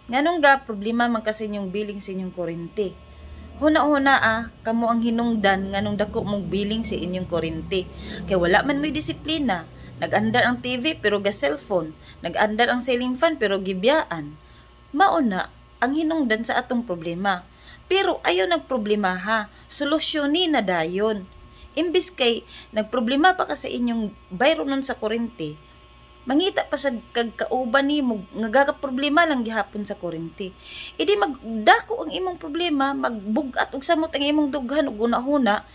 Nganong ga problema man kasi inyong billing sa inyong kuryente. Huna-huna kamo ang hinungdan nganong dako mong billing sa inyong kuryente. Kay wala man may disiplina. Nag-andar ang TV pero ga cellphone. Nag-andar ang ceiling fan pero gibiyaan. Mauna ang hinungdan sa atong problema. Pero ayaw nagproblema ha. Solusyonin na dayon. Imbis kay nagproblema pa ka sa inyong bayro nun sa kuryente, mangita pa sa kagkauban ni mo nagagaproblema lang gihapon sa kuryente. Idi magdako ang imong problema, magbugat og samot ang imong dughan og una-huna,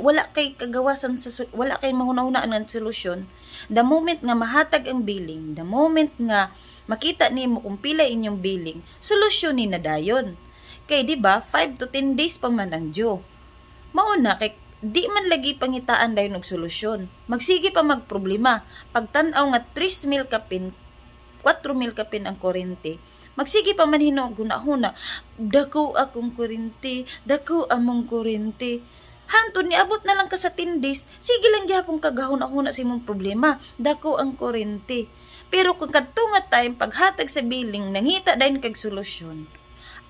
wala kay kagawasan wala kay mahuna-hunaan nga solusyon. The moment nga mahatag ang billing, the moment nga makita nimo kung pila inyong billing, solusyonin na dayon. Kay di ba 5 to 10 days pa man ang due. Mauna kay di man lagi pangitaan dayon og solusyon. Magsige pa magproblema. Pagtan-aw nga 3,000 kapin, 4,000 kapin ang kuryente. Magsige pa man hinog guna-huna. Dako akong kuryente, dako among kuryente. Hantod ni abot na lang ka sa 10 days, sige lang gyapon kagahuna-huna sa imong problema. Dako ang kuryente. Pero kung kadto nga time paghatag sa billing nangita dayon kag solusyon,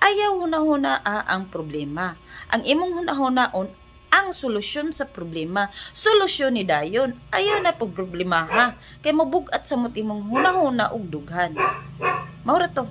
ayaw huna-huna ang problema. Ang imong huna-hunaon ang solusyon sa problema. Solusyon ni dayon. Ayaw na pag problema ha. Kay mabugat sa imong huna-huna og dughan. Maura to.